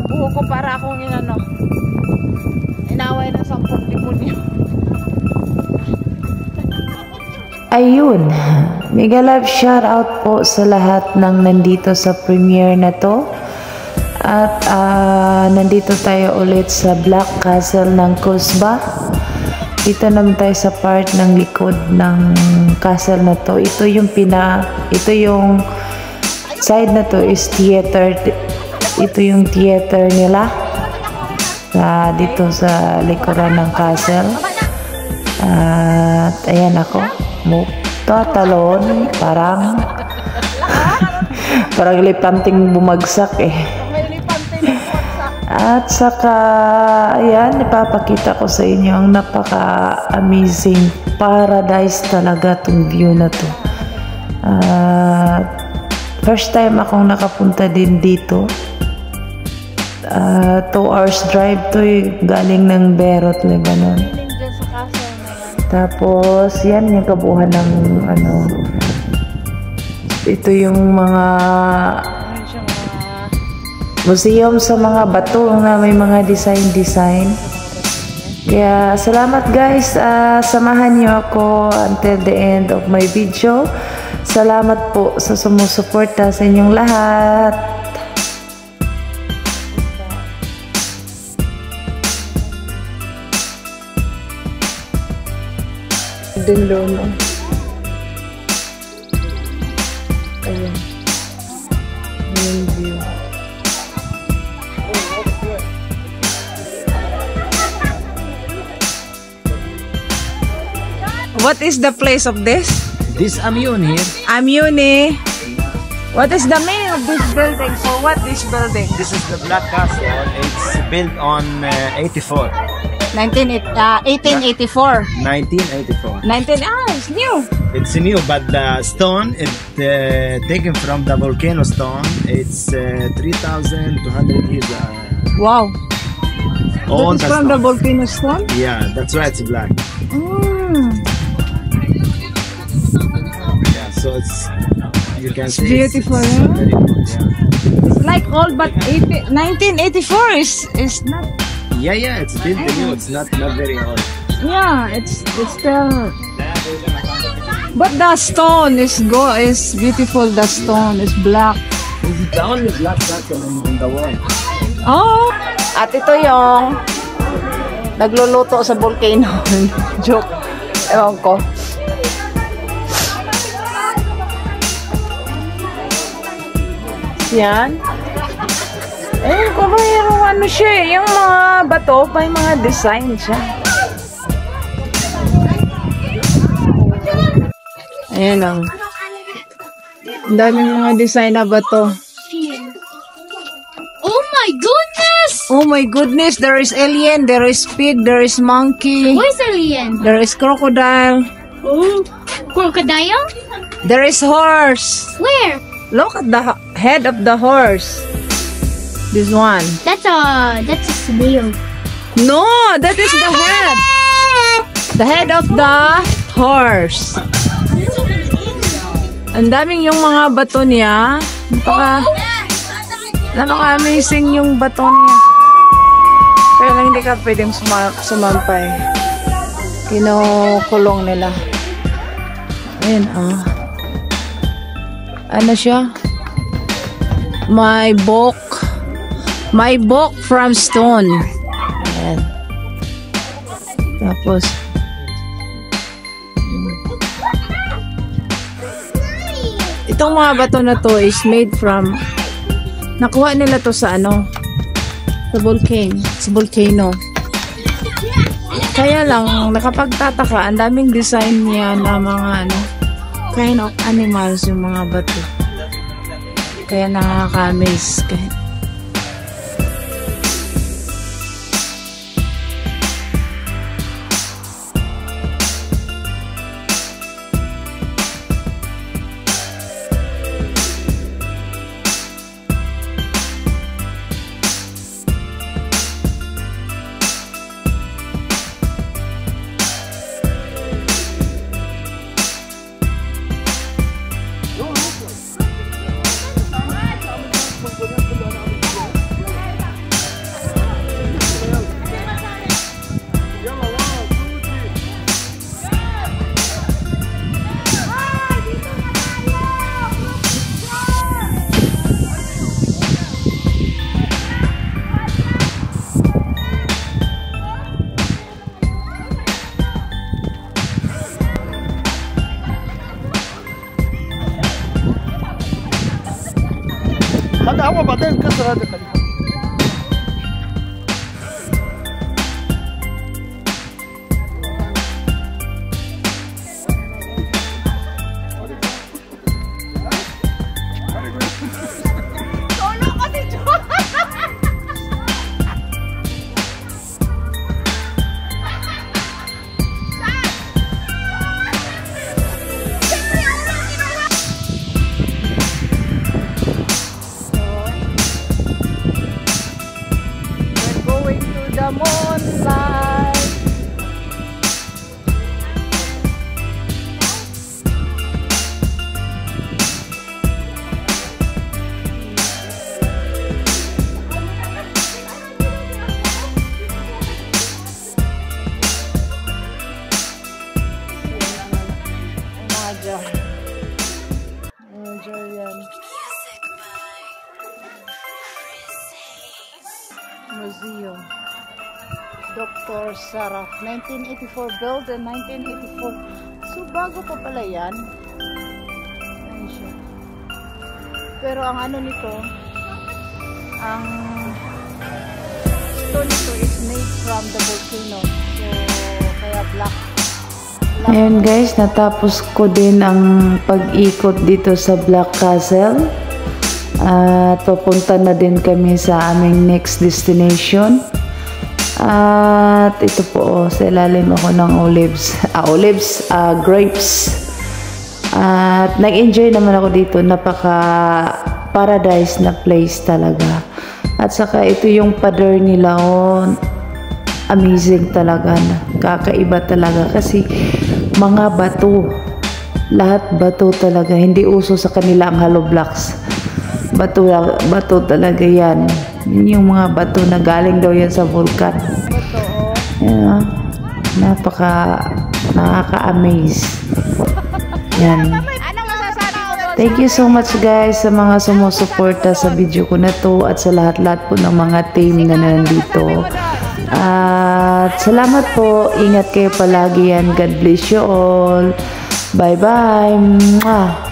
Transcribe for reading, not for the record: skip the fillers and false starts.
Buho ko para akong inaway ng 10 demonyo. Ayun, mega love shoutout po sa lahat ng nandito sa premiere na to. At nandito tayo ulit sa Black Castle ng Kusba. Dito naman tayo sa part ng likod ng castle na to. Ito yung side na to is theater. Ito yung theater nila. Dito sa likuran ng castle. At ayan ako. Tatalon, parang lipanting bumagsak eh. At saka ayan, ipapakita ko sa inyo ang napaka-amazing paradise talaga tong view na to. First time akong nakapunta din dito. 2 hours drive to galing ng Beirut, Lebanon. Tapos, yan yung kabuuan ng ito yung mga museum sa mga bato na may mga design. Kaya, salamat guys. Samahan nyo ako until the end of my video. Salamat po sa sumusuporta sa inyong lahat. Din doon. Ayan. Ayan view. What is the place of this? This Amyone here. Amyone. What is the meaning of this building? So what this building? This is the Black Castle. It's built on 1884. 1984. It's new. It's new, but the stone is taken from the volcano stone. It's 3,200 years. Wow. All that is from the volcano stone? Yeah, that's why it's black. Yeah, so you can see beautiful. It's very good, yeah. It's like old, but 1984 is not. Yeah, it's built new. It's not very old. Yeah, it's still. But the stone is beautiful. The stone is black. It's the only black castle in the world. Oh, at ito yung nagluluto sa volcano. Joke. Ewan ko. Yan. Pero siya, yung mga bato, may mga design siya. Ayan lang. Ang daming mga design na bato. Oh my goodness! Oh my goodness, there is alien, there is pig, there is monkey. Where's alien? There is crocodile. Oh, crocodile? There is horse. Where? Look at the head of the horse. This one. That's a snail. No, that is the head. The head of the horse. Ang daming yung mga bato niya. Napaka-amazing yung bato niya. Kaya lang hindi ka pwedeng sumampay. Kinukulong nila. Ayan, ano siya? My book from stone. Ayan. Tapos itong mga bato na to is made from, nakuha nila to sa sa volcano. Kaya lang nakapagtataka, ang daming design niya na mga kind of animals yung mga bato. Kaya nakaka-amaze. الهواء بعدين كسر هذا الخليفه. The moonlight. Enjoy yan. Museum. Dr. Sarah, 1984, built in 1984. So, bago pa pala yan. Ayan siya. Pero ang ano nito, ang stone nito is made from the volcano. So, kaya black. Ayun guys, natapos ko din ang pag-ikot dito sa Black Castle. At papunta na din kami sa aming next destination. At ito po, sa ilalim ako ng grapes. At nag-enjoy naman ako dito. Napaka paradise na place talaga. At saka ito yung pader nila. Oh, amazing talaga. Kakaiba talaga. Kasi mga bato. Lahat bato talaga. Hindi uso sa kanila ang hollow blocks. Bato talaga yan. Yun yung mga bato na galing daw yan sa vulkan. Yeah, nakaka-amaze. Yan. Thank you so much guys sa mga sumusuporta sa video ko na to at sa lahat-lahat po ng mga team na nandito. At salamat po. Ingat kayo palagi yan. God bless you all. Bye-bye.